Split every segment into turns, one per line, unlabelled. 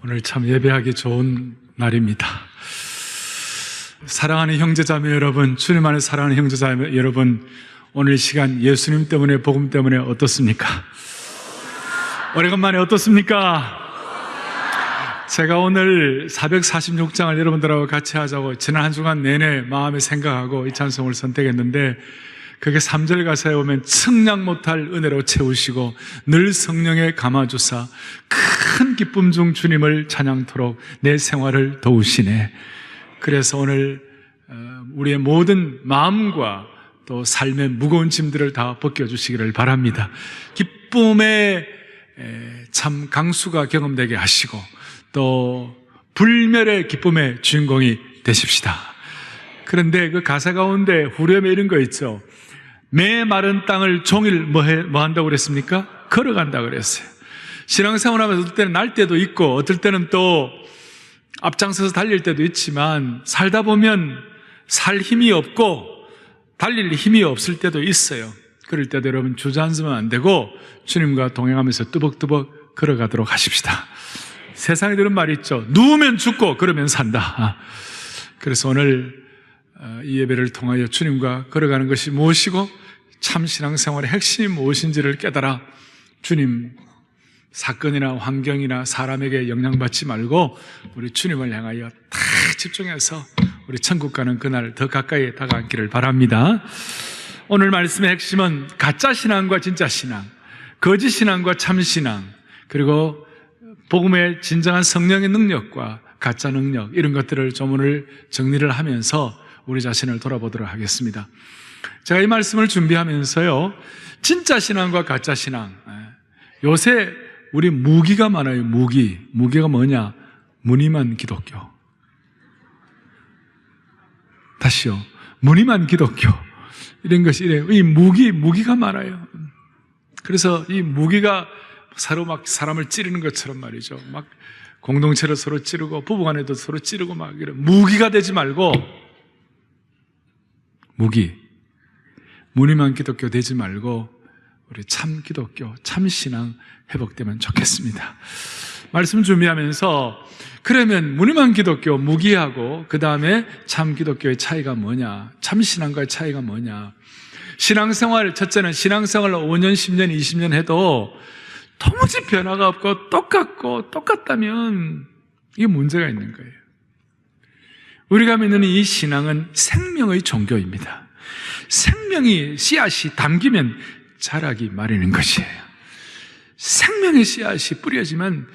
오늘 참 예배하기 좋은 날입니다. 사랑하는 형제자매 여러분, 주님 안에 사랑하는 형제자매 여러분, 오늘 시간 예수님 때문에, 복음 때문에 어떻습니까? 오래간만에 어떻습니까? 제가 오늘 446장을 여러분들하고 같이 하자고 지난 한 주간 내내 마음에 생각하고 이 찬송을 선택했는데, 그게 3절 가사에 보면 측량 못할 은혜로 채우시고 늘 성령에 감아주사 큰 기쁨 중 주님을 찬양토록 내 생활을 도우시네. 그래서 오늘 우리의 모든 마음과 또 삶의 무거운 짐들을 다 벗겨주시기를 바랍니다. 기쁨의 참 강수가 경험되게 하시고 또 불멸의 기쁨의 주인공이 되십시다. 그런데 그 가사 가운데 후렴에 이런 거 있죠. 매 마른 땅을 종일 뭐 한다고 그랬습니까? 걸어간다고 그랬어요. 신앙생활 하면서 어떨 때는 날 때도 있고 어떨 때는 또 앞장서서 달릴 때도 있지만, 살다 보면 살 힘이 없고 달릴 힘이 없을 때도 있어요. 그럴 때도 여러분 주저앉으면 안 되고 주님과 동행하면서 뚜벅뚜벅 걸어가도록 하십시다. 세상에 들은 말이 있죠. 누우면 죽고 걸으면 산다. 그래서 오늘 이 예배를 통하여 주님과 걸어가는 것이 무엇이고 참 신앙생활의 핵심이 무엇인지를 깨달아 주님 사건이나 환경이나 사람에게 영향받지 말고 우리 주님을 향하여 다 집중해서 우리 천국 가는 그날 더 가까이 다가가기를 바랍니다. 오늘 말씀의 핵심은 가짜 신앙과 진짜 신앙, 거짓 신앙과 참 신앙, 그리고 복음의 진정한 성령의 능력과 가짜 능력, 이런 것들을 좀 오늘 정리를 하면서 우리 자신을 돌아보도록 하겠습니다. 제가 이 말씀을 준비하면서요, 진짜 신앙과 가짜 신앙, 요새 우리 무기가 많아요. 무기가 뭐냐? 무늬만 기독교. 다시요, 무늬만 기독교, 이런 것이 이래요. 이 무기가 많아요. 그래서 이 무기가 서로 막 사람을 찌르는 것처럼 말이죠. 막 공동체를 서로 찌르고 부부간에도 서로 찌르고 막 이런 무기가 되지 말고, 무늬만 기독교 되지 말고 우리 참 기독교, 참 신앙 회복되면 좋겠습니다. 말씀 준비하면서 그러면 무늬만 기독교, 무기하고 그 다음에 참 기독교의 차이가 뭐냐, 참 신앙과의 차이가 뭐냐. 신앙생활, 첫째는 신앙생활을 5년, 10년, 20년 해도 도무지 변화가 없고 똑같다면 이게 문제가 있는 거예요. 우리가 믿는 이 신앙은 생명의 종교입니다. 생명이 씨앗이 담기면 자라기 마련인 것이에요. 생명의 씨앗이 뿌려지면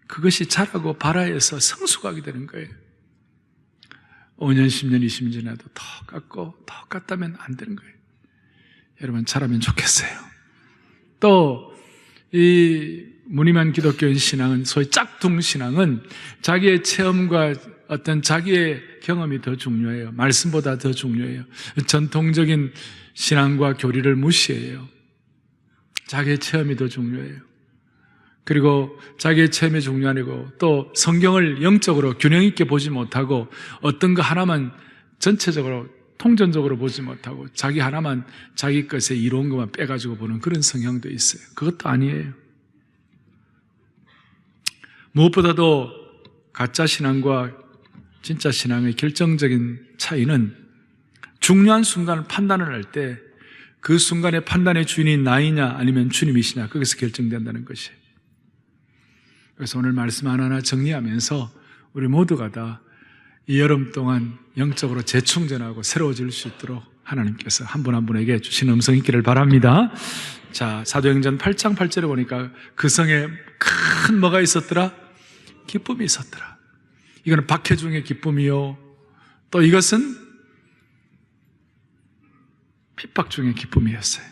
그것이 자라고 발아해서 성숙하게 되는 거예요. 5년, 10년, 20년 지나도 똑같다면 안 되는 거예요. 여러분 자라면 좋겠어요. 또 이 무늬만 기독교인 신앙은, 소위 짝퉁 신앙은 자기의 체험과 어떤 자기의 경험이 더 중요해요. 말씀보다 더 중요해요. 전통적인 신앙과 교리를 무시해요. 자기의 체험이 더 중요해요. 그리고 자기의 체험이 중요하고 또 성경을 영적으로 균형 있게 보지 못하고 어떤 거 하나만 전체적으로 통전적으로 보지 못하고 자기 하나만 자기 것에 이로운 것만 빼가지고 보는 그런 성향도 있어요. 그것도 아니에요. 무엇보다도 가짜 신앙과 진짜 신앙의 결정적인 차이는 중요한 순간을 판단을 할 때 그 순간의 판단의 주인이 나이냐 아니면 주님이시냐, 거기서 결정된다는 것이에요. 그래서 오늘 말씀 하나하나 정리하면서 우리 모두가 다 이 여름 동안 영적으로 재충전하고 새로워질 수 있도록 하나님께서 한 분 한 분에게 주신 음성 있기를 바랍니다. 자, 사도행전 8장 8절에 보니까 그 성에 큰 뭐가 있었더라? 기쁨이 있었더라. 이거는 박해 중의 기쁨이요, 또 이것은 핍박 중의 기쁨이었어요.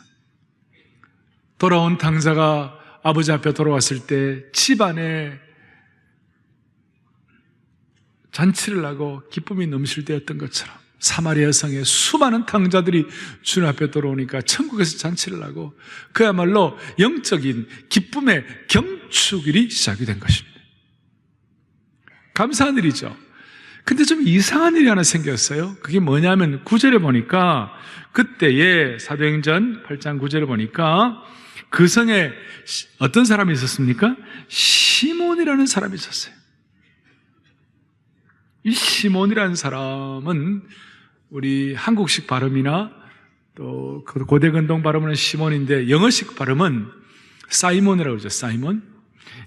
돌아온 당사가 아버지 앞에 돌아왔을 때 집안에 잔치를 하고 기쁨이 넘칠 때였던 것처럼 사마리아 성에 수많은 탕자들이 주님 앞에 돌아오니까 천국에서 잔치를 하고 그야말로 영적인 기쁨의 경축일이 시작이 된 것입니다. 감사한 일이죠. 근데 좀 이상한 일이 하나 생겼어요. 그게 뭐냐면 9절에 보니까, 그때에 사도행전 8장 9절에 보니까 그 성에 어떤 사람이 있었습니까? 시몬이라는 사람이 있었어요. 이 시몬이라는 사람은 우리 한국식 발음이나 또 고대 근동 발음은 시몬인데 영어식 발음은 사이몬이라고 그러죠. 사이몬.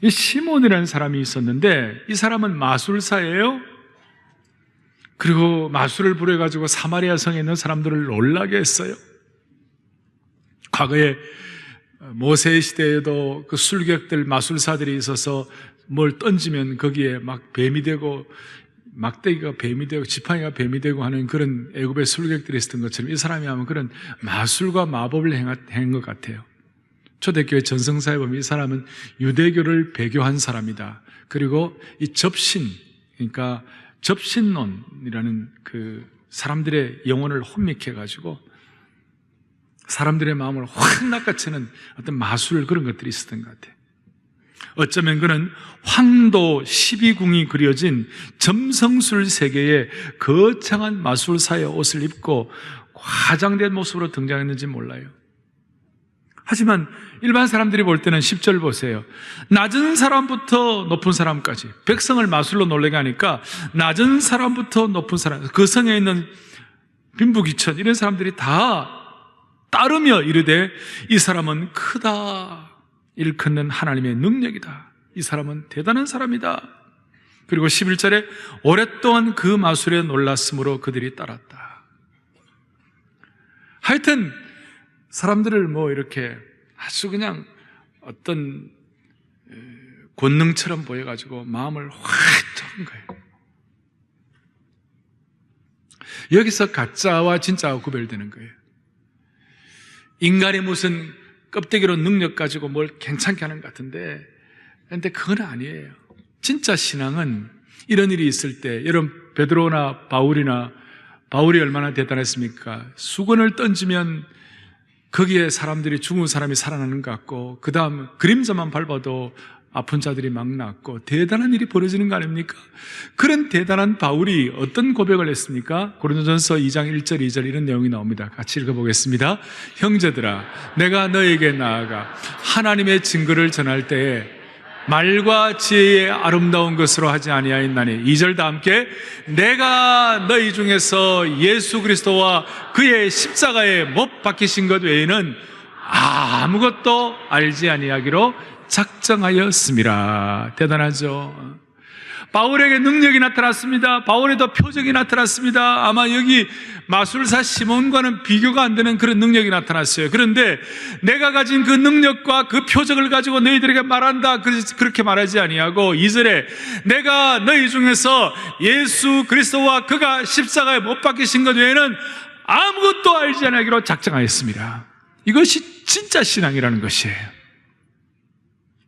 이 시몬이라는 사람이 있었는데 이 사람은 마술사예요. 그리고 마술을 부려가지고 사마리아 성에 있는 사람들을 놀라게 했어요. 과거에 모세 시대에도 그 술객들, 마술사들이 있어서 뭘 던지면 거기에 막 뱀이 되고 막대기가 뱀이 되고 지팡이가 뱀이 되고 하는 그런 애굽의 술객들이 있었던 것처럼 이 사람이 하면 그런 마술과 마법을 행한 것 같아요. 초대교회 전승사에 보면 이 사람은 유대교를 배교한 사람이다. 그리고 이 접신, 그러니까 접신론이라는 그 사람들의 영혼을 혼미해가지고 사람들의 마음을 확 낚아채는 어떤 마술 그런 것들이 있었던 것 같아요. 어쩌면 그는 황도 12궁이 그려진 점성술 세계의 거창한 마술사의 옷을 입고 화장된 모습으로 등장했는지 몰라요. 하지만 일반 사람들이 볼 때는 10절 보세요. 낮은 사람부터 높은 사람까지, 백성을 마술로 놀래게 하니까 낮은 사람부터 높은 사람, 그 성에 있는 빈부귀천 이런 사람들이 다 따르며 이르되 이 사람은 크다, 일컫는 하나님의 능력이다, 이 사람은 대단한 사람이다. 그리고 11절에 오랫동안 그 마술에 놀랐으므로 그들이 따랐다. 하여튼 사람들을 이렇게 아주 그냥 어떤 권능처럼 보여가지고 마음을 확 잡은 거예요. 여기서 가짜와 진짜가 구별되는 거예요. 인간이 무슨 껍데기로 능력 가지고 뭘 괜찮게 하는 것 같은데, 그런데 그건 아니에요. 진짜 신앙은 이런 일이 있을 때, 여러분 베드로나 바울이 얼마나 대단했습니까? 수건을 던지면 거기에 사람들이, 죽은 사람이 살아나는 것 같고, 그 다음 그림자만 밟아도 아픈 자들이 막 낫고 대단한 일이 벌어지는 거 아닙니까? 그런 대단한 바울이 어떤 고백을 했습니까? 고린도전서 2장 1절 2절 이런 내용이 나옵니다. 같이 읽어보겠습니다. 형제들아, 내가 너에게 나아가 하나님의 증거를 전할 때에 말과 지혜의 아름다운 것으로 하지 아니하였나니, 2절 다 함께, 내가 너희 중에서 예수 그리스도와 그의 십자가에 못 박히신 것 외에는 아무것도 알지 아니하기로 작정하였습니다. 대단하죠. 바울에게 능력이 나타났습니다. 바울에도 표적이 나타났습니다. 아마 여기 마술사 시몬과는 비교가 안 되는 그런 능력이 나타났어요. 그런데 내가 가진 그 능력과 그 표적을 가지고 너희들에게 말한다, 그렇게 말하지 아니하고 2절에 내가 너희 중에서 예수 그리스도와 그가 십자가에 못 박히신 것 외에는 아무것도 알지 않기로 작정하였습니다. 이것이 진짜 신앙이라는 것이에요.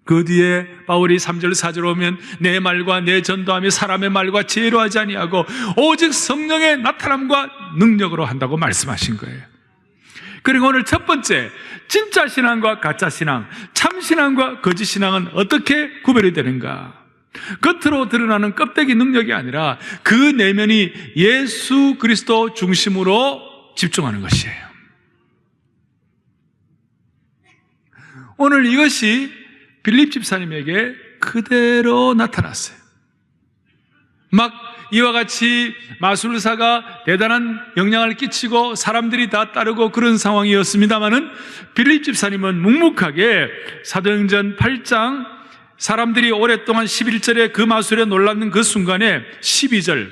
그 뒤에 바울이 3절 4절 오면 내 말과 내 전도함이 사람의 말과 지혜로 하지 아니하고 오직 성령의 나타남과 능력으로 한다고 말씀하신 거예요. 그리고 오늘 첫 번째, 진짜 신앙과 가짜 신앙, 참 신앙과 거짓 신앙은 어떻게 구별이 되는가? 겉으로 드러나는 껍데기 능력이 아니라 그 내면이 예수 그리스도 중심으로 집중하는 것이에요. 오늘 이것이 빌립 집사님에게 그대로 나타났어요. 막 이와 같이 마술사가 대단한 영향을 끼치고 사람들이 다 따르고 그런 상황이었습니다마는 빌립 집사님은 묵묵하게 사도행전 8장 사람들이 오랫동안 11절에 그 마술에 놀랐는 그 순간에 12절,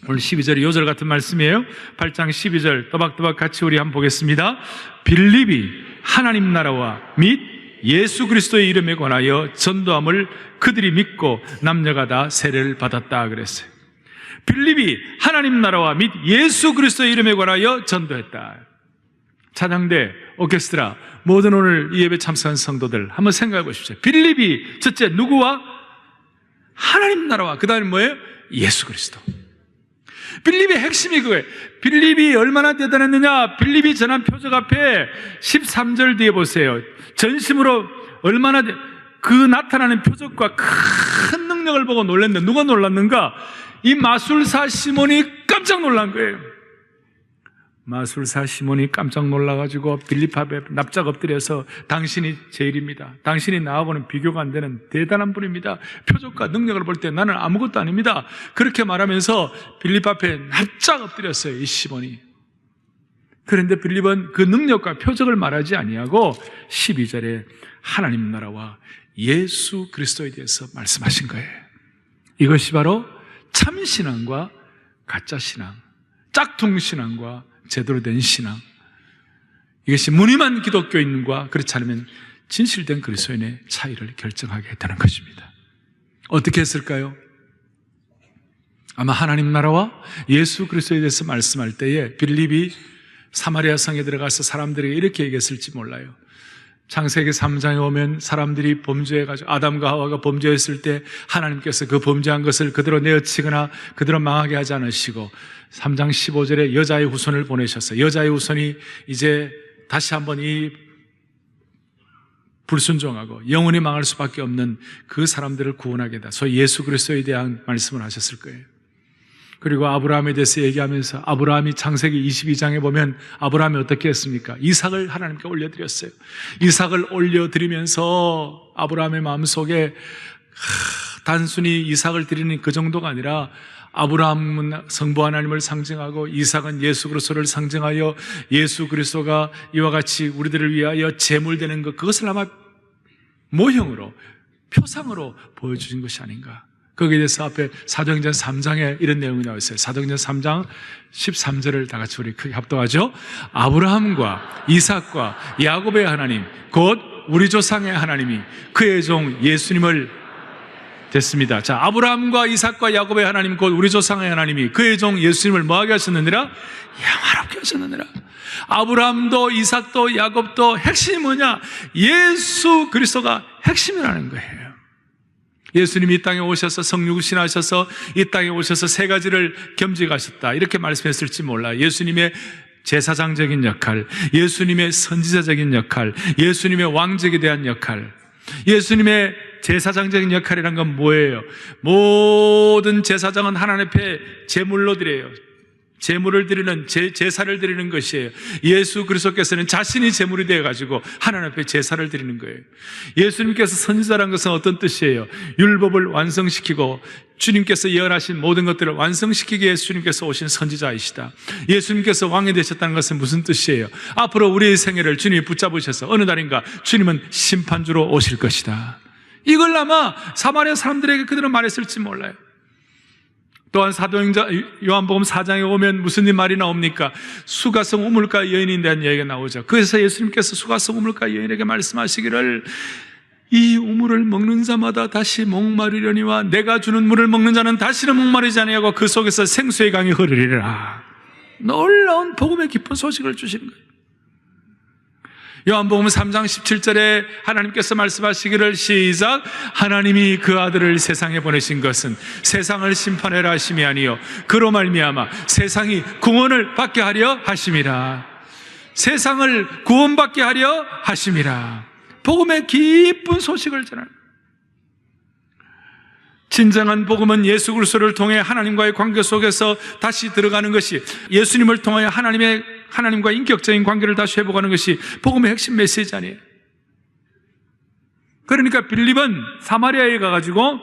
오늘 12절이 요절 같은 말씀이에요. 8장 12절 또박또박 같이 우리 한번 보겠습니다. 빌립이 하나님 나라와 및 예수 그리스도의 이름에 관하여 전도함을 그들이 믿고 남녀가 다 세례를 받았다 그랬어요. 빌립이 하나님 나라와 및 예수 그리스도의 이름에 관하여 전도했다. 찬양대, 오케스트라, 모든 오늘 이 예배 참석한 성도들 한번 생각해 보십시오. 빌립이 첫째 누구와? 하나님 나라와, 그 다음에 뭐예요? 예수 그리스도. 빌립의 핵심이 그거예요. 빌립이 얼마나 대단했느냐? 빌립이 전한 표적 앞에 13절 뒤에 보세요. 전심으로 얼마나 그 나타나는 표적과 큰 능력을 보고 놀랐는데 누가 놀랐는가? 이 마술사 시몬이 깜짝 놀란 거예요. 마술사 시몬이 깜짝 놀라가지고 빌립 앞에 납작 엎드려서 당신이 제일입니다. 당신이 나하고는 비교가 안 되는 대단한 분입니다. 표적과 능력을 볼 때 나는 아무것도 아닙니다. 그렇게 말하면서 빌립 앞에 납작 엎드렸어요, 이 시몬이. 그런데 빌립은 그 능력과 표적을 말하지 아니하고 12절에 하나님 나라와 예수 그리스도에 대해서 말씀하신 거예요. 이것이 바로 참신앙과 가짜신앙, 짝퉁신앙과 제대로 된 신앙, 이것이 무늬만 기독교인과 그렇지 않으면 진실된 그리스도인의 차이를 결정하게 했다는 것입니다. 어떻게 했을까요? 아마 하나님 나라와 예수 그리스도에 대해서 말씀할 때에 빌립이 사마리아 성에 들어가서 사람들에게 이렇게 얘기했을지 몰라요. 창세기 3장에 오면 사람들이 범죄해가지고 아담과 하와가 범죄했을 때 하나님께서 그 범죄한 것을 그대로 내어치거나 그대로 망하게 하지 않으시고 3장 15절에 여자의 후손을 보내셨어요. 여자의 후손이 이제 다시 한번 이 불순종하고 영원히 망할 수밖에 없는 그 사람들을 구원하겠다. 소위 예수 그리스도에 대한 말씀을 하셨을 거예요. 그리고 아브라함에 대해서 얘기하면서 아브라함이 창세기 22장에 보면 아브라함이 어떻게 했습니까? 이삭을 하나님께 올려드렸어요. 이삭을 올려드리면서 아브라함의 마음속에 단순히 이삭을 드리는 그 정도가 아니라 아브라함은 성부 하나님을 상징하고 이삭은 예수 그리스도를 상징하여 예수 그리스도가 이와 같이 우리들을 위하여 제물되는 것, 그것을 아마 모형으로 표상으로 보여주신 것이 아닌가. 거기에 대해서 앞에 사도행전 3장에 이런 내용이 나와 있어요. 사도행전 3장 13절을 다 같이 우리 크게 합독하죠. 아브라함과 이삭과 야곱의 하나님 곧 우리 조상의 하나님이 그의 종 예수님을 됐습니다. 자, 아브라함과 이삭과 야곱의 하나님 곧 우리 조상의 하나님이 그의 종 예수님을 뭐하게 하셨느니라? 영화롭게 하셨느니라. 아브라함도 이삭도 야곱도 핵심이 뭐냐? 예수 그리스도가 핵심이라는 거예요. 예수님이 이 땅에 오셔서 성육신 하셔서 이 땅에 오셔서 세 가지를 겸직하셨다, 이렇게 말씀했을지 몰라. 예수님의 제사장적인 역할, 예수님의 선지자적인 역할, 예수님의 왕적에 대한 역할. 예수님의 제사장적인 역할이란 건 뭐예요? 모든 제사장은 하나님 앞에 제물로 드려요. 제물을 드리는, 제사를 드리는 것이에요. 예수 그리스도께서는 자신이 제물이 되어가지고 하나님 앞에 제사를 드리는 거예요. 예수님께서 선지자라는 것은 어떤 뜻이에요? 율법을 완성시키고 주님께서 예언하신 모든 것들을 완성시키기 위해 주님께서 오신 선지자이시다. 예수님께서 왕이 되셨다는 것은 무슨 뜻이에요? 앞으로 우리의 생애를 주님이 붙잡으셔서 어느 날인가 주님은 심판주로 오실 것이다. 이걸 아마 사마리아 사람들에게 그대로 말했을지 몰라요. 또한 사도행전 요한복음 4장에 오면 무슨 말이 나옵니까? 수가성 우물가 여인에 대한 얘기가 나오죠. 그래서 예수님께서 수가성 우물가 여인에게 말씀하시기를 이 우물을 먹는 자마다 다시 목마르려니와 내가 주는 물을 먹는 자는 다시는 목마르지 아니하고 그 속에서 생수의 강이 흐르리라. 놀라운 복음의 깊은 소식을 주시는 거예요. 요한복음 3장 17절에 하나님께서 말씀하시기를 시작, 하나님이 그 아들을 세상에 보내신 것은 세상을 심판하려 하심이 아니요 그로 말미암아 세상이 구원을 받게 하려 하심이라. 세상을 구원받게 하려 하심이라. 복음의 기쁜 소식을 전하는, 진정한 복음은 예수 그리스도를 통해 하나님과의 관계 속에서 다시 들어가는 것이, 예수님을 통하여 하나님과 인격적인 관계를 다시 회복하는 것이 복음의 핵심 메시지 아니에요. 그러니까 빌립은 사마리아에 가가지고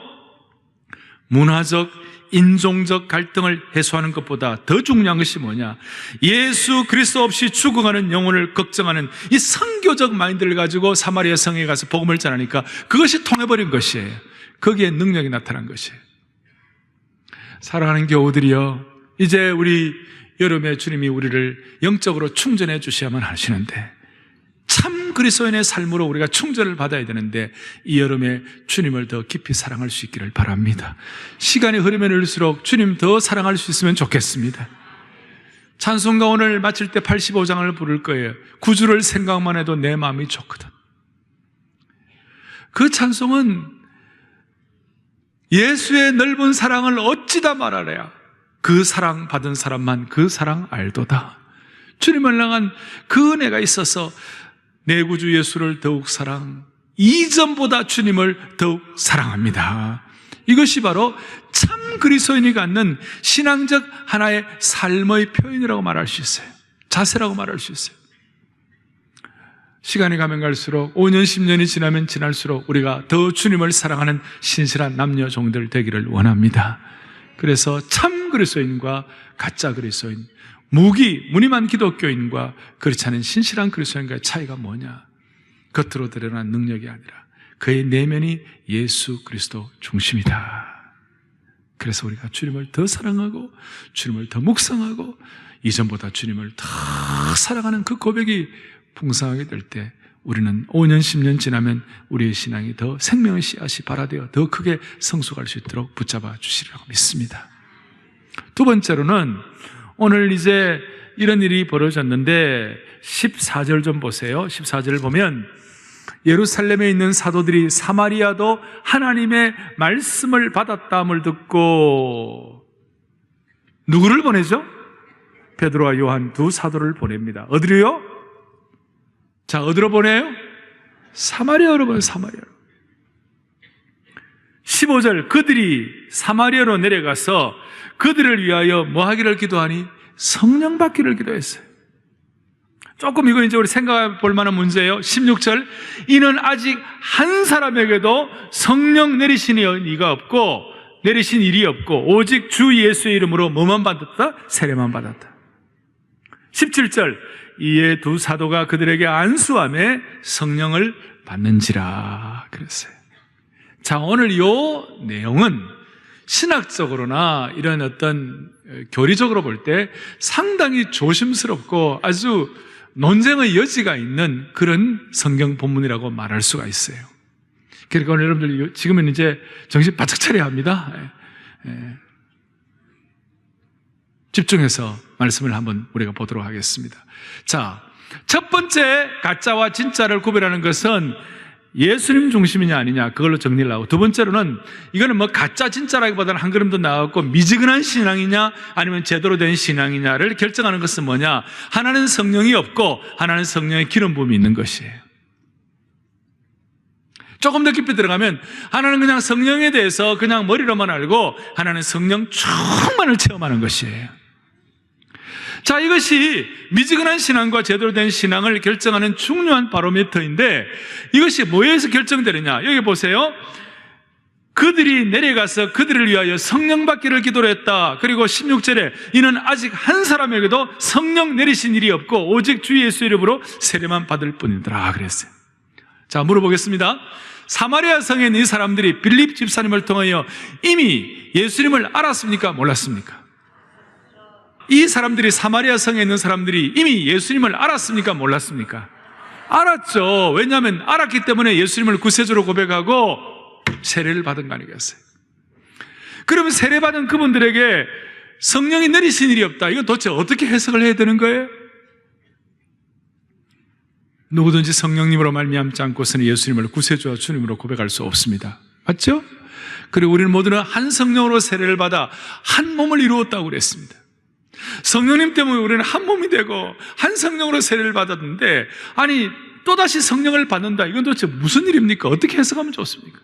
문화적, 인종적 갈등을 해소하는 것보다 더 중요한 것이 뭐냐? 예수 그리스도 없이 죽어가는 영혼을 걱정하는 이 선교적 마인드를 가지고 사마리아 성에 가서 복음을 전하니까 그것이 통해버린 것이에요. 거기에 능력이 나타난 것이에요. 사랑하는 교우들이여, 이제 우리 여름에 주님이 우리를 영적으로 충전해 주셔야만 하시는데, 참 그리스도인의 삶으로 우리가 충전을 받아야 되는데 이 여름에 주님을 더 깊이 사랑할 수 있기를 바랍니다. 시간이 흐르면 흐를수록 주님 더 사랑할 수 있으면 좋겠습니다. 찬송가 오늘 마칠 때 85장을 부를 거예요. 구주를 생각만 해도 내 마음이 좋거든. 그 찬송은 예수의 넓은 사랑을 어찌다 말하랴. 그 사랑 받은 사람만 그 사랑 알도다. 주님을 향한 그 은혜가 있어서 내 구주 예수를 더욱 이전보다 주님을 더욱 사랑합니다. 이것이 바로 참 그리스도인이 갖는 신앙적 하나의 삶의 표현이라고 말할 수 있어요. 자세라고 말할 수 있어요. 시간이 가면 갈수록 5년, 10년이 지나면 지날수록 우리가 더 주님을 사랑하는 신실한 남녀 종들 되기를 원합니다. 그래서 참 그리스도인과 가짜 그리스도인, 무늬만 기독교인과 그렇지 않은 신실한 그리스도인과의 차이가 뭐냐? 겉으로 드러난 능력이 아니라 그의 내면이 예수 그리스도 중심이다. 그래서 우리가 주님을 더 사랑하고 주님을 더 묵상하고 이전보다 주님을 더 사랑하는 그 고백이 풍성하게 될 때 우리는 5년, 10년 지나면 우리의 신앙이 더 생명의 씨앗이 발화되어 더 크게 성숙할 수 있도록 붙잡아 주시리라고 믿습니다. 두 번째로는 오늘 이제 이런 일이 벌어졌는데 14절 좀 보세요. 14절을 보면 예루살렘에 있는 사도들이 사마리아도 하나님의 말씀을 받았다함을 듣고 누구를 보내죠? 베드로와 요한 두 사도를 보냅니다. 어디로요? 자, 어디로 보내요? 사마리아로 보내요. 사마리아로. 15절, 그들이 사마리아로 내려가서 그들을 위하여 뭐 하기를 기도하니? 성령 받기를 기도했어요. 조금 이거 이제 우리 생각해 볼 만한 문제예요. 16절, 이는 아직 한 사람에게도 성령 내리신 일이 없고 오직 주 예수의 이름으로 뭐만 받았다? 세례만 받았다. 17절, 이에 두 사도가 그들에게 안수함에 성령을 받는지라 그랬어요. 자, 오늘 이 내용은 신학적으로나 이런 어떤 교리적으로 볼 때 상당히 조심스럽고 아주 논쟁의 여지가 있는 그런 성경 본문이라고 말할 수가 있어요. 그러니까 오늘 여러분들 지금은 이제 정신 바짝 차려야 합니다. 집중해서 말씀을 한번 우리가 보도록 하겠습니다. 자, 첫 번째 가짜와 진짜를 구별하는 것은 예수님 중심이냐 아니냐 그걸로 정리를 하고, 두 번째로는 이거는 뭐 가짜 진짜라기보다는 한 걸음 더 나아갔고 미지근한 신앙이냐 아니면 제대로 된 신앙이냐를 결정하는 것은 뭐냐? 하나는 성령이 없고 하나는 성령의 기름 부음이 있는 것이에요. 조금 더 깊이 들어가면 하나는 그냥 성령에 대해서 그냥 머리로만 알고 하나는 성령 충만을 체험하는 것이에요. 자, 이것이 미지근한 신앙과 제대로 된 신앙을 결정하는 중요한 바로미터인데 이것이 뭐에서 결정되느냐? 여기 보세요. 그들이 내려가서 그들을 위하여 성령 받기를 기도를 했다. 그리고 16절에 이는 아직 한 사람에게도 성령 내리신 일이 없고 오직 주 예수 이름으로 세례만 받을 뿐이더라 그랬어요. 자, 물어보겠습니다. 사마리아 성에 있는 이 사람들이 빌립 집사님을 통하여 이미 예수님을 알았습니까? 몰랐습니까? 이 사람들이, 사마리아 성에 있는 사람들이 이미 예수님을 알았습니까? 몰랐습니까? 알았죠. 왜냐하면 알았기 때문에 예수님을 구세주로 고백하고 세례를 받은 거 아니겠어요? 그러면 세례받은 그분들에게 성령이 내리신 일이 없다. 이건 도대체 어떻게 해석을 해야 되는 거예요? 누구든지 성령님으로 말미암지 않고서는 예수님을 구세주와 주님으로 고백할 수 없습니다. 맞죠? 그리고 우리는 모두는 한 성령으로 세례를 받아 한 몸을 이루었다고 그랬습니다. 성령님 때문에 우리는 한 몸이 되고 한 성령으로 세례를 받았는데, 아니 또다시 성령을 받는다. 이건 도대체 무슨 일입니까? 어떻게 해석하면 좋습니까?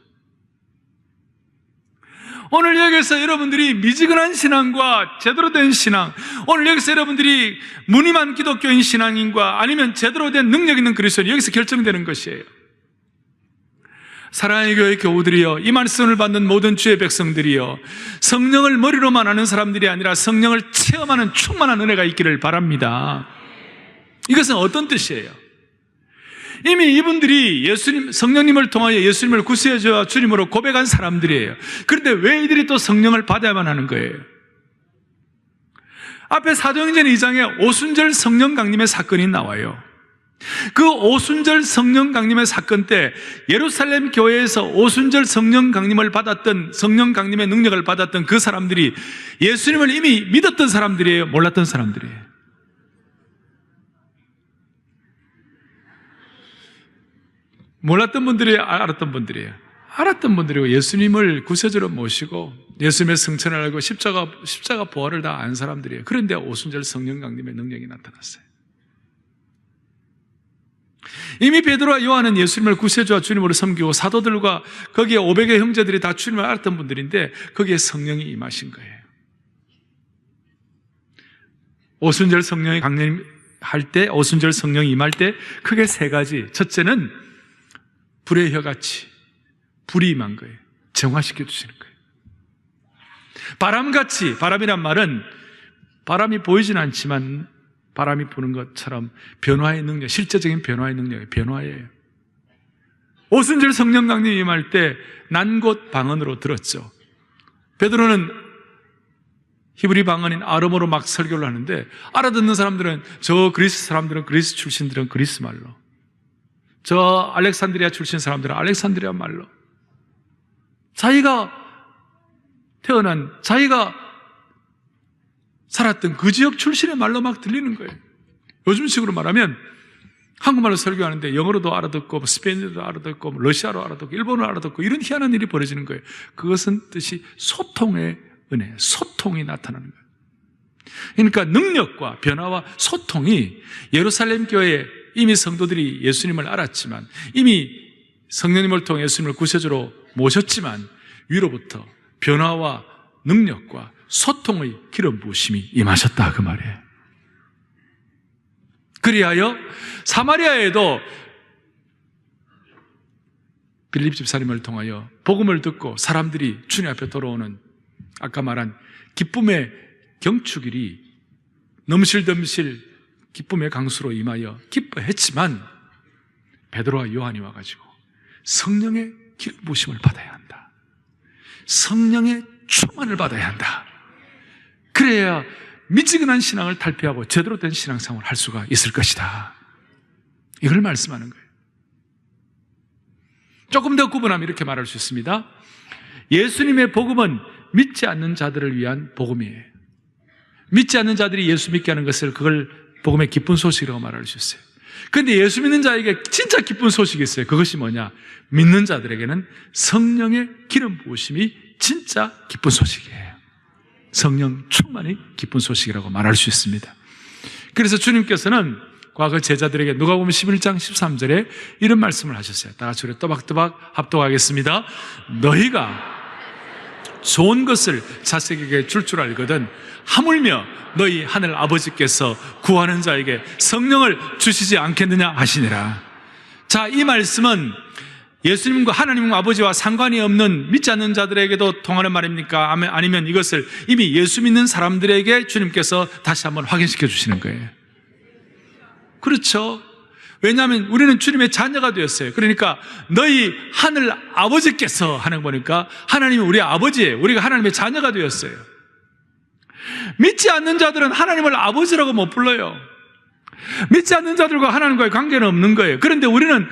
오늘 여기서 여러분들이 미지근한 신앙과 제대로 된 신앙, 오늘 여기서 여러분들이 무늬만 기독교인 신앙인과 아니면 제대로 된 능력 있는 그리스도인, 여기서 결정되는 것이에요. 사랑의 교회 교우들이여, 이 말씀을 받는 모든 주의 백성들이여, 성령을 머리로만 아는 사람들이 아니라 성령을 체험하는 충만한 은혜가 있기를 바랍니다. 이것은 어떤 뜻이에요? 이미 이분들이 성령님을 통하여 예수님을 구세주와 주님으로 고백한 사람들이에요. 그런데 왜 이들이 또 성령을 받아야만 하는 거예요? 앞에 사도행전 2장에 오순절 성령 강림의 사건이 나와요. 그 오순절 성령 강림의 사건 때 예루살렘 교회에서 오순절 성령 강림을 받았던, 성령 강림의 능력을 받았던 그 사람들이 예수님을 이미 믿었던 사람들이에요? 몰랐던 사람들이에요? 몰랐던 분들이 알았던 분들이에요. 알았던 분들이고 예수님을 구세주로 모시고 예수님의 승천을 알고 십자가 부활을 다 안 사람들이에요. 그런데 오순절 성령 강림의 능력이 나타났어요. 이미 베드로와 요한은 예수님을 구세주와 주님으로 섬기고 사도들과 거기에 500의 형제들이 다 주님을 알았던 분들인데 거기에 성령이 임하신 거예요. 오순절 성령이 강림한 할 때, 오순절 성령이 임할 때 크게 세 가지. 첫째는 불의 혀같이 불이 임한 거예요. 정화시켜 주시는 거예요. 바람같이, 바람이란 말은 바람이 보이진 않지만 바람이 부는 것처럼 변화의 능력, 실제적인 변화의 능력이 변화예요. 오순절 성령 강림이 임할 때 난 곳 방언으로 들었죠. 베드로는 히브리 방언인 아람어로 막 설교를 하는데 알아듣는 사람들은 저 그리스 사람들은 그리스 출신들은 그리스 말로, 저 알렉산드리아 출신 사람들은 알렉산드리아 말로, 자기가 태어난, 자기가 살았던 그 지역 출신의 말로 막 들리는 거예요. 요즘식으로 말하면 한국말로 설교하는데 영어로도 알아듣고 스페인어도 알아듣고 러시아로 알아듣고 일본어로 알아듣고 이런 희한한 일이 벌어지는 거예요. 그것은 뜻이 소통의 은혜, 소통이 나타나는 거예요. 그러니까 능력과 변화와 소통이 예루살렘 교회에 이미 성도들이 예수님을 알았지만, 이미 성령님을 통해 예수님을 구세주로 모셨지만 위로부터 변화와 능력과 소통의 기름 부으심이 임하셨다, 그 말이에요. 그리하여 사마리아에도 빌립 집사님을 통하여 복음을 듣고 사람들이 주님 앞에 돌아오는, 아까 말한 기쁨의 경축일이 넘실넘실 기쁨의 강수로 임하여 기뻐했지만, 베드로와 요한이 와가지고 성령의 기름 부으심을 받아야 한다, 성령의 충만을 받아야 한다, 그래야 미지근한 신앙을 탈피하고 제대로 된 신앙생활을 할 수가 있을 것이다, 이걸 말씀하는 거예요. 조금 더 구분하면 이렇게 말할 수 있습니다. 예수님의 복음은 믿지 않는 자들을 위한 복음이에요. 믿지 않는 자들이 예수 믿게 하는 것을, 그걸 복음의 기쁜 소식이라고 말할 수 있어요. 그런데 예수 믿는 자에게 진짜 기쁜 소식이 있어요. 그것이 뭐냐? 믿는 자들에게는 성령의 기름 부으심이 진짜 기쁜 소식이에요. 성령 충만이 기쁜 소식이라고 말할 수 있습니다. 그래서 주님께서는 과거 제자들에게 누가복음 11장 13절에 이런 말씀을 하셨어요. 다 같이 우리 또박또박 합독하겠습니다. 너희가 좋은 것을 자식에게 줄 알거든 하물며 너희 하늘 아버지께서 구하는 자에게 성령을 주시지 않겠느냐 하시니라. 자, 이 말씀은 예수님과 하나님 아버지와 상관이 없는 믿지 않는 자들에게도 통하는 말입니까? 아니면 이것을 이미 예수 믿는 사람들에게 주님께서 다시 한번 확인시켜 주시는 거예요? 그렇죠. 왜냐하면 우리는 주님의 자녀가 되었어요. 그러니까 너희 하늘 아버지께서 하는 거니까 하나님이 우리 아버지예요. 우리가 하나님의 자녀가 되었어요. 믿지 않는 자들은 하나님을 아버지라고 못 불러요. 믿지 않는 자들과 하나님과의 관계는 없는 거예요. 그런데 우리는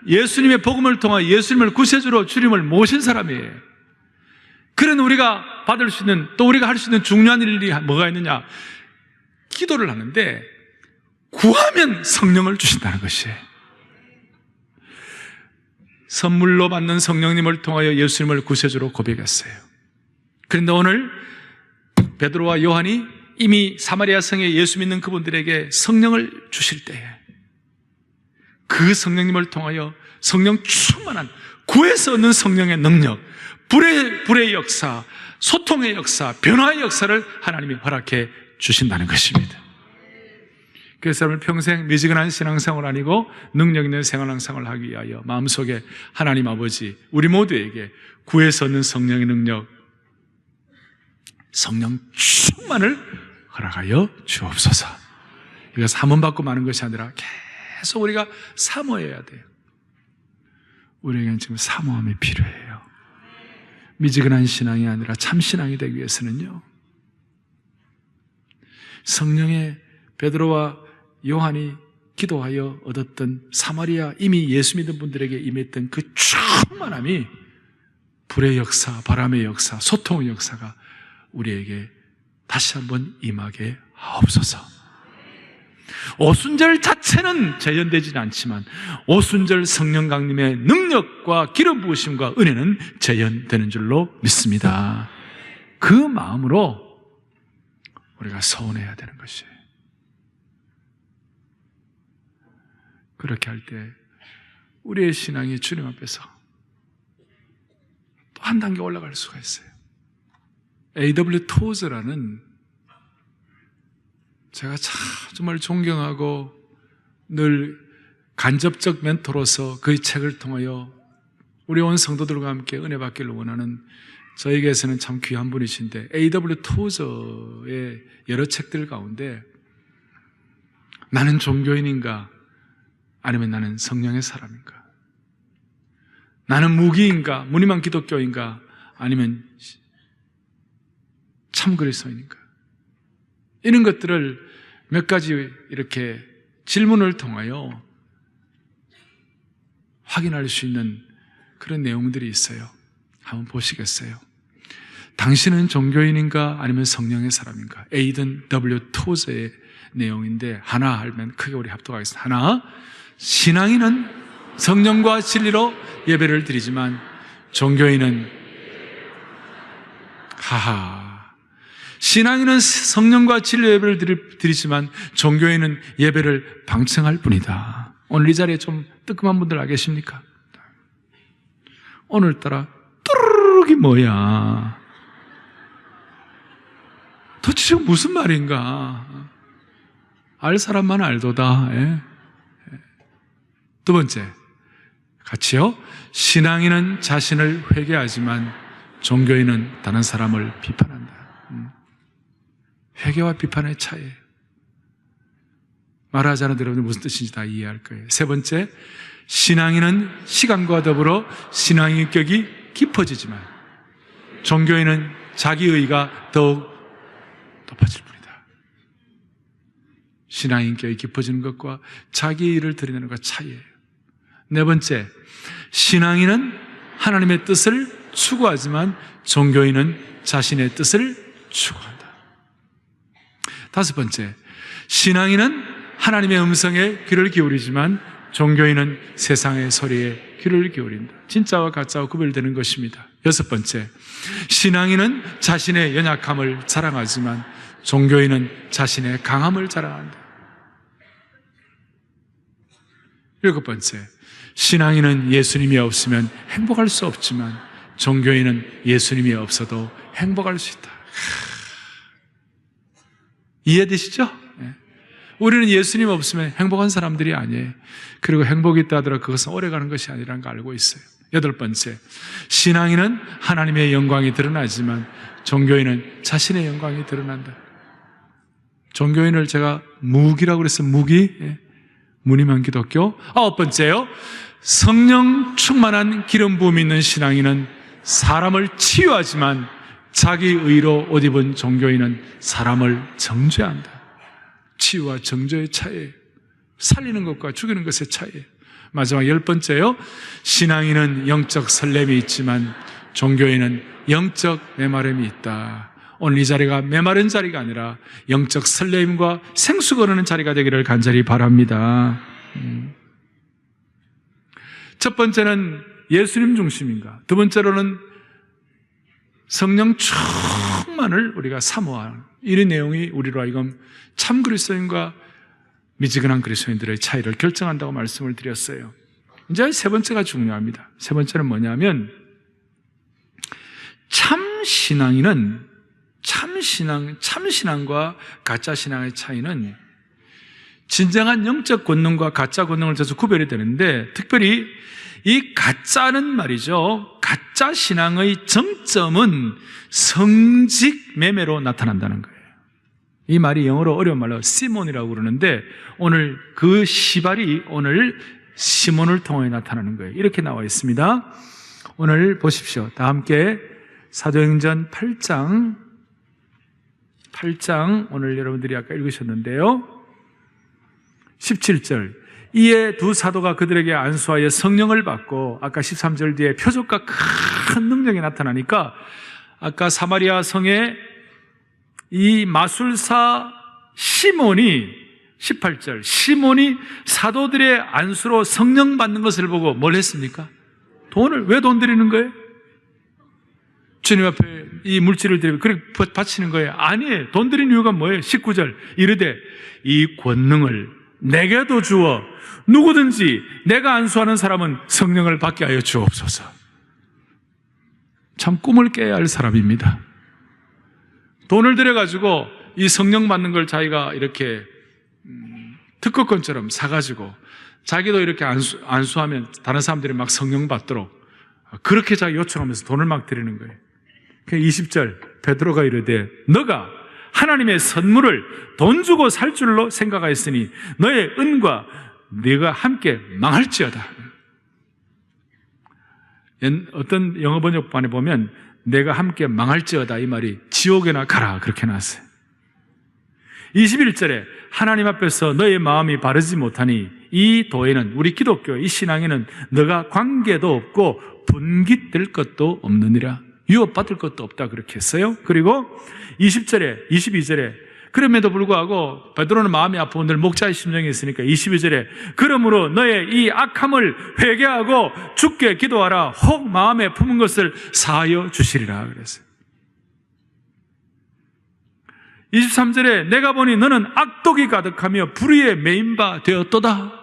예수님의 복음을 통해 예수님을 구세주로 주님을 모신 사람이에요. 그런 우리가 받을 수 있는, 또 우리가 할 수 있는 중요한 일이 뭐가 있느냐? 기도를 하는데 구하면 성령을 주신다는 것이에요. 선물로 받는 성령님을 통하여 예수님을 구세주로 고백했어요. 그런데 오늘 베드로와 요한이 이미 사마리아 성에 예수 믿는 그분들에게 성령을 주실 때에 그 성령님을 통하여 성령 충만한 구에서 얻는 성령의 능력, 불의 역사, 소통의 역사, 변화의 역사를 하나님이 허락해 주신다는 것입니다. 그래서 여러분 평생 미지근한 신앙생활 아니고 능력 있는 생활을 하기 위하여 마음속에 하나님 아버지 우리 모두에게 구에서 얻는 성령의 능력, 성령 충만을 허락하여 주옵소서. 이거 사문받고 마는 것이 아니라 계속 우리가 사모해야 돼요. 우리에게는 지금 사모함이 필요해요. 미지근한 신앙이 아니라 참 신앙이 되기 위해서는요, 성령의 베드로와 요한이 기도하여 얻었던 사마리아 이미 예수 믿는 분들에게 임했던 그 충만함이 불의 역사, 바람의 역사, 소통의 역사가 우리에게 다시 한번 임하게 하옵소서. 오순절 자체는 재현되지는 않지만 오순절 성령 강림의 능력과 기름 부으심과 은혜는 재현되는 줄로 믿습니다. 그 마음으로 우리가 서원해야 되는 것이에요. 그렇게 할 때 우리의 신앙이 주님 앞에서 또 한 단계 올라갈 수가 있어요. A.W. 토즈라는 제가 정말 존경하고 늘 간접적 멘토로서 그의 책을 통하여 우리 온 성도들과 함께 은혜 받기를 원하는 저에게서는 참 귀한 분이신데, A.W. 토저의 여러 책들 가운데 나는 종교인인가 아니면 나는 성령의 사람인가, 나는 무기인가 무늬만 기독교인가 아니면 참 그리스도인인가, 이런 것들을 몇 가지 이렇게 질문을 통하여 확인할 수 있는 그런 내용들이 있어요. 한번 보시겠어요? 당신은 종교인인가 아니면 성령의 사람인가? 에이든 W. 토저의 내용인데, 하나 하면 크게 우리 합독하겠습니다. 하나, 신앙인은 성령과 진리로 예배를 드리지만 종교인은 신앙인은 성령과 진리로 예배를 드리지만 종교인은 예배를 방청할 뿐이다. 오늘 이 자리에 좀 뜨끔한 분들 안 계십니까? 오늘따라 뚜루룩이 뭐야? 도대체 무슨 말인가? 알 사람만 알도다. 예? 두 번째, 같이요. 신앙인은 자신을 회개하지만 종교인은 다른 사람을 비판한다. 회개와 비판의 차이예요. 말하지 않아도 여러분들 무슨 뜻인지 다 이해할 거예요. 세 번째, 신앙인은 시간과 더불어 신앙인격이 깊어지지만 종교인은 자기의가 더욱 높아질 뿐이다. 신앙인격이 깊어지는 것과 자기의를 드러내는 것과 차이예요. 네 번째, 신앙인은 하나님의 뜻을 추구하지만 종교인은 자신의 뜻을 추구한다. 다섯 번째, 신앙인은 하나님의 음성에 귀를 기울이지만 종교인은 세상의 소리에 귀를 기울인다. 진짜와 가짜와 구별되는 것입니다. 여섯 번째, 신앙인은 자신의 연약함을 자랑하지만 종교인은 자신의 강함을 자랑한다. 일곱 번째, 신앙인은 예수님이 없으면 행복할 수 없지만 종교인은 예수님이 없어도 행복할 수 있다. 이해되시죠? 우리는 예수님 없으면 행복한 사람들이 아니에요. 그리고 행복이 있다 하더라도 그것은 오래가는 것이 아니라는 걸 알고 있어요. 여덟 번째, 신앙인은 하나님의 영광이 드러나지만 종교인은 자신의 영광이 드러난다. 종교인을 제가 무기라고 그랬어요. 무기. 무늬만 기독교. 아홉 번째요, 성령 충만한 기름 부음이 있는 신앙인은 사람을 치유하지만 자기 의로 옷 입은 종교인은 사람을 정죄한다. 치유와 정죄의 차이예요. 살리는 것과 죽이는 것의 차이예요. 마지막 열 번째요, 신앙인은 영적 설렘이 있지만 종교인은 영적 메마름이 있다. 오늘 이 자리가 메마른 자리가 아니라 영적 설렘과 생수 거르는 자리가 되기를 간절히 바랍니다. 첫 번째는 예수님 중심인가, 두 번째로는 성령 충만을 우리가 사모하는 이런 내용이 우리로 하여금 참 그리스도인과 미지근한 그리스도인들의 차이를 결정한다고 말씀을 드렸어요. 이제 세 번째가 중요합니다. 세 번째는 뭐냐면, 참신앙과 가짜신앙의 차이는 진정한 영적 권능과 가짜 권능을 저서 구별이 되는데, 특별히 이 가짜는 말이죠, 가짜 신앙의 정점은 성직 매매로 나타난다는 거예요. 이 말이 영어로 어려운 말로 시몬이라고 그러는데, 오늘 그 시발이 오늘 시몬을 통해 나타나는 거예요. 이렇게 나와 있습니다. 오늘 보십시오. 다 함께 사도행전 8장 오늘 여러분들이 아까 읽으셨는데요, 17절, 이에 두 사도가 그들에게 안수하여 성령을 받고, 아까 13절 뒤에 표적과 큰 능력이 나타나니까, 아까 사마리아 성에 이 마술사 시몬이 18절, 시몬이 사도들의 안수로 성령 받는 것을 보고 뭘 했습니까? 왜 돈 드리는 거예요? 주님 앞에 이 물질을 드리고 그렇게 바치는 거예요? 아니에요. 돈 드리는 이유가 뭐예요? 19절, 이르되 이 권능을 내게도 주어 누구든지 내가 안수하는 사람은 성령을 받게 하여 주옵소서. 참 꿈을 깨야 할 사람입니다. 돈을 들여가지고 이 성령 받는 걸 자기가 이렇게 특허권처럼 사가지고 자기도 이렇게 안수하면 다른 사람들이 막 성령 받도록 그렇게 자기 요청하면서 돈을 막 드리는 거예요. 20절 베드로가 이르되 너가 하나님의 선물을 돈 주고 살 줄로 생각하였으니 너의 은과 네가 함께 망할지어다. 어떤 영어 번역판에 보면 내가 함께 망할지어다 이 말이 지옥에나 가라 그렇게 나왔어요. 21절에 하나님 앞에서 너의 마음이 바르지 못하니 이 도에는 우리 기독교 이 신앙에는 너가 관계도 없고 분깃될 것도 없느니라. 유업받을 것도 없다 그렇게 했어요. 그리고 20절에 22절에 그럼에도 불구하고 베드로는 마음이 아프고 늘 목자의 심정이 있으니까 22절에 그러므로 너의 이 악함을 회개하고 주께 기도하라. 혹 마음에 품은 것을 사하여 주시리라 그랬어요. 23절에 내가 보니 너는 악독이 가득하며 불의에 매인 바 되었도다.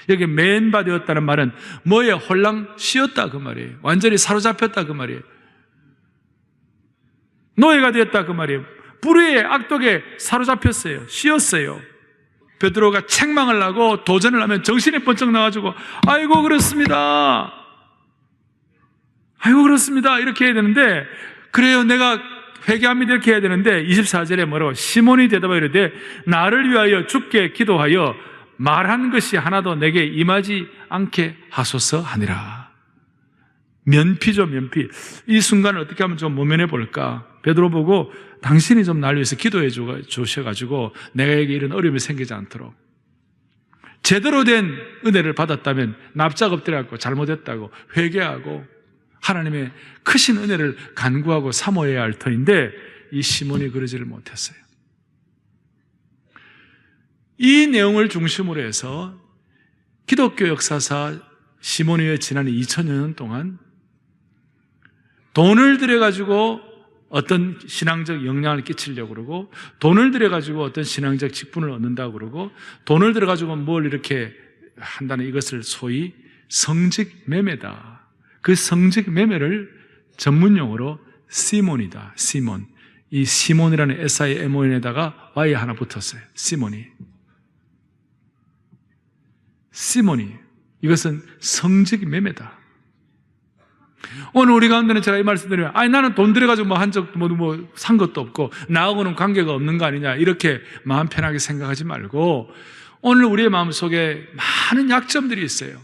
여기 매인 바 되었다는 말은 뭐에 홀랑씌었다 그 말이에요. 완전히 사로잡혔다 그 말이에요. 노예가 되었다 그 말이에요. 불의의 악독에 사로잡혔어요. 씌었어요. 베드로가 책망을 하고 도전을 하면 정신이 번쩍 나가지고 아이고 그렇습니다. 아이고 그렇습니다. 이렇게 해야 되는데 그래요 내가 회개합니다 이렇게 해야 되는데 24절에 뭐라고 시몬이 대답하여 이르되 나를 위하여 주께 기도하여 말한 것이 하나도 내게 임하지 않게 하소서 하니라. 면피죠 면피. 이 순간을 어떻게 하면 좀 모면해 볼까. 베드로 보고 당신이 좀 날 위해서 기도해 주셔가지고 내게 이런 어려움이 생기지 않도록 제대로 된 은혜를 받았다면 납작 엎드려갖고 잘못했다고 회개하고 하나님의 크신 은혜를 간구하고 사모해야 할 터인데 이 시몬이 그러지를 못했어요. 이 내용을 중심으로 해서 기독교 역사사 시몬의 지난 2000여 년 동안 돈을 들여가지고 어떤 신앙적 영향을 끼치려고 그러고 돈을 들여가지고 어떤 신앙적 직분을 얻는다고 그러고 돈을 들여가지고 뭘 이렇게 한다는 이것을 소위 성직 매매다. 그 성직 매매를 전문용어로 시몬이다. 시몬. 이 시몬이라는 SIMON에다가 Y 하나 붙었어요. 시몬이. 이것은 성직 매매다. 오늘 우리 가운데는 제가 이 말씀 드리면 아니 나는 돈 들여가지고 뭐 한 적 뭐 산 것도 없고 나하고는 관계가 없는 거 아니냐 이렇게 마음 편하게 생각하지 말고 오늘 우리의 마음속에 많은 약점들이 있어요.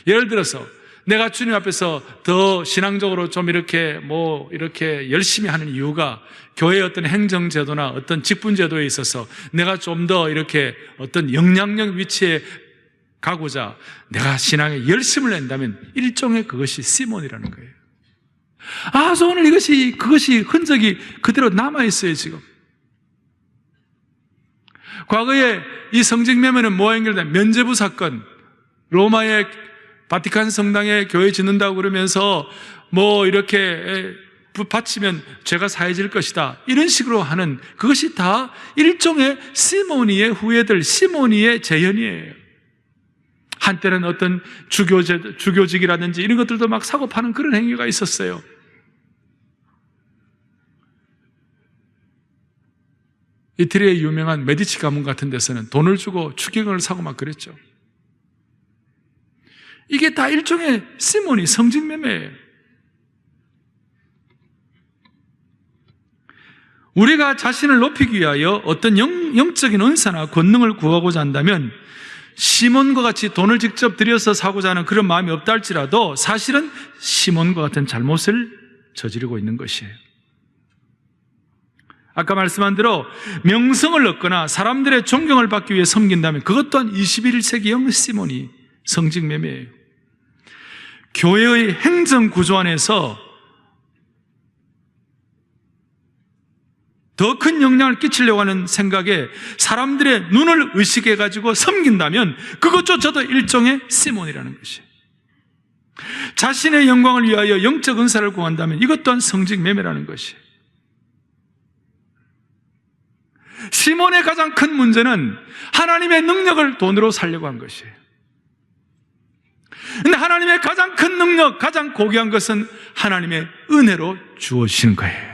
예를 들어서 내가 주님 앞에서 더 신앙적으로 좀 이렇게 이렇게 열심히 하는 이유가 교회의 어떤 행정제도나 어떤 직분제도에 있어서 내가 좀 더 이렇게 어떤 영향력 위치에 가고자 내가 신앙에 열심을 낸다면 일종의 그것이 시몬이라는 거예요. 그래서 오늘 그것이 흔적이 그대로 남아있어요, 지금. 과거에 이 성직 매매는 뭐와 연결된 면죄부 사건, 로마의 바티칸 성당에 교회 짓는다고 그러면서 이렇게 바치면 죄가 사해질 것이다. 이런 식으로 하는 그것이 다 일종의 시몬이의 후예들, 시몬이의 재현이에요. 한때는 어떤 주교직이라든지 이런 것들도 막 사고 파는 그런 행위가 있었어요. 이태리의 유명한 메디치 가문 같은 데서는 돈을 주고 추기경을 사고 막 그랬죠. 이게 다 일종의 시몬이 성직 매매예요. 우리가 자신을 높이기 위하여 어떤 영적인 은사나 권능을 구하고자 한다면 시몬과 같이 돈을 직접 들여서 사고자 하는 그런 마음이 없다 할지라도 사실은 시몬과 같은 잘못을 저지르고 있는 것이에요. 아까 말씀한 대로 명성을 얻거나 사람들의 존경을 받기 위해 섬긴다면 그것 또한 21세기형 시몬이 성직 매매예요. 교회의 행정 구조 안에서 더 큰 영향을 끼치려고 하는 생각에 사람들의 눈을 의식해가지고 섬긴다면 그것조차도 일종의 시몬이라는 것이에요. 자신의 영광을 위하여 영적 은사를 구한다면 이것 또한 성직 매매라는 것이에요. 시몬의 가장 큰 문제는 하나님의 능력을 돈으로 살려고 한 것이에요. 근데 하나님의 가장 큰 능력, 가장 고귀한 것은 하나님의 은혜로 주어지는 거예요.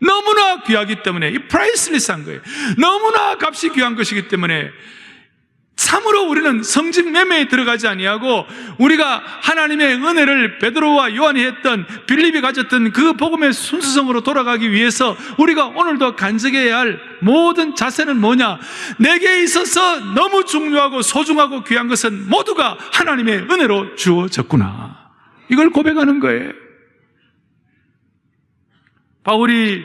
너무나 귀하기 때문에, 이 프라이슬리스한 거예요. 너무나 값이 귀한 것이기 때문에 참으로 우리는 성직 매매에 들어가지 아니하고, 우리가 하나님의 은혜를 베드로와 요한이 했던, 빌립이 가졌던 그 복음의 순수성으로 돌아가기 위해서 우리가 오늘도 간직해야 할 모든 자세는 뭐냐? 내게 있어서 너무 중요하고 소중하고 귀한 것은 모두가 하나님의 은혜로 주어졌구나. 이걸 고백하는 거예요. 바울이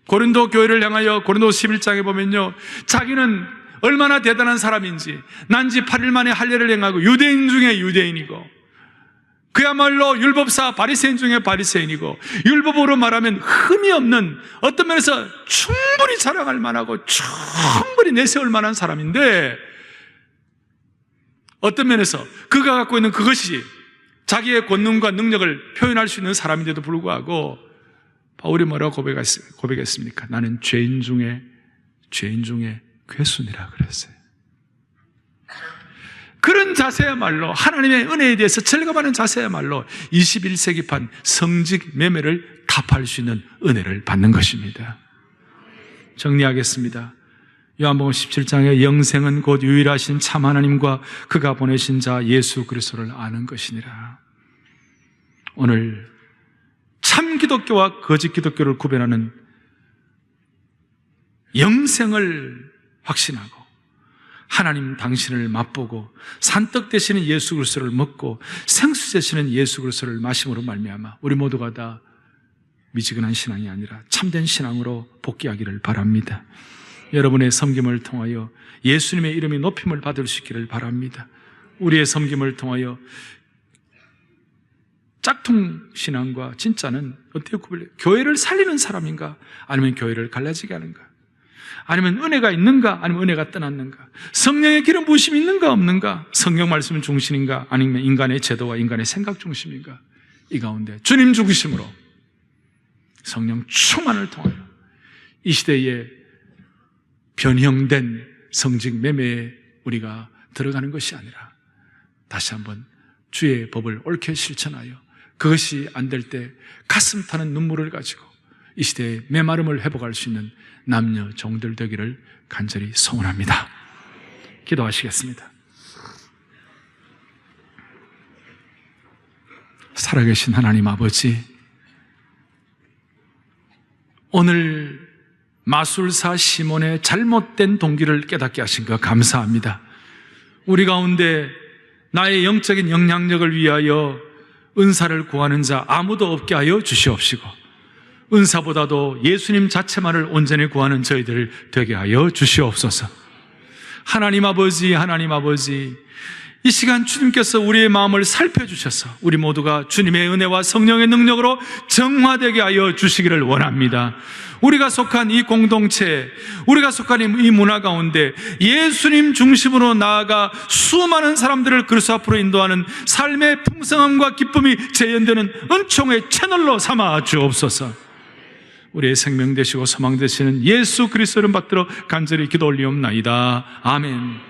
고린도 교회를 향하여 고린도 11장에 보면요, 자기는 얼마나 대단한 사람인지, 난지 8일 만에 할례를 행하고 유대인 중에 유대인이고, 그야말로 율법사 바리새인 중에 바리새인이고, 율법으로 말하면 흠이 없는, 어떤 면에서 충분히 자랑할 만하고 충분히 내세울 만한 사람인데, 어떤 면에서 그가 갖고 있는 그것이 자기의 권능과 능력을 표현할 수 있는 사람인데도 불구하고 바울이 뭐라고 고백했습니까? 나는 죄인 중에 괴순이라 그랬어요. 그런 자세야말로, 하나님의 은혜에 대해서 절감하는 자세야말로 21세기판 성직 매매를 답할 수 있는 은혜를 받는 것입니다. 정리하겠습니다. 요한복음 17장에 영생은 곧 유일하신 참 하나님과 그가 보내신 자 예수 그리스도를 아는 것이니라. 오늘 참 기독교와 거짓 기독교를 구별하는 영생을 확신하고 하나님 당신을 맛보고 산떡 되시는 예수 그리스도를 먹고 생수 되시는 예수 그리스도를 마심으로 말미암아 우리 모두가 다 미지근한 신앙이 아니라 참된 신앙으로 복귀하기를 바랍니다. 여러분의 섬김을 통하여 예수님의 이름이 높임을 받을 수 있기를 바랍니다. 우리의 섬김을 통하여 짝퉁 신앙과 진짜는 어떻게 구별해요? 교회를 살리는 사람인가? 아니면 교회를 갈라지게 하는가? 아니면 은혜가 있는가? 아니면 은혜가 떠났는가? 성령의 기름 부으심이 있는가 없는가? 성경 말씀은 중심인가? 아니면 인간의 제도와 인간의 생각 중심인가? 이 가운데 주님 중심으로 성령 충만을 통하여 이 시대에 변형된 성직 매매에 우리가 들어가는 것이 아니라 다시 한번 주의 법을 옳게 실천하여 그것이 안 될 때 가슴 타는 눈물을 가지고 이 시대의 메마름을 회복할 수 있는 남녀 종들 되기를 간절히 소원합니다. 기도하시겠습니다. 살아계신 하나님 아버지, 오늘 마술사 시몬의 잘못된 동기를 깨닫게 하신 것 감사합니다. 우리 가운데 나의 영적인 영향력을 위하여 은사를 구하는 자 아무도 없게 하여 주시옵시고, 은사보다도 예수님 자체만을 온전히 구하는 저희들 되게 하여 주시옵소서. 하나님 아버지, 이 시간 주님께서 우리의 마음을 살펴주셔서 우리 모두가 주님의 은혜와 성령의 능력으로 정화되게 하여 주시기를 원합니다. 우리가 속한 이 공동체, 우리가 속한 이 문화 가운데 예수님 중심으로 나아가 수많은 사람들을 그리스도 앞으로 인도하는 삶의 풍성함과 기쁨이 재현되는 은총의 채널로 삼아 주옵소서. 우리의 생명 되시고 소망 되시는 예수 그리스도를 받들어 간절히 기도 올리옵나이다. 아멘.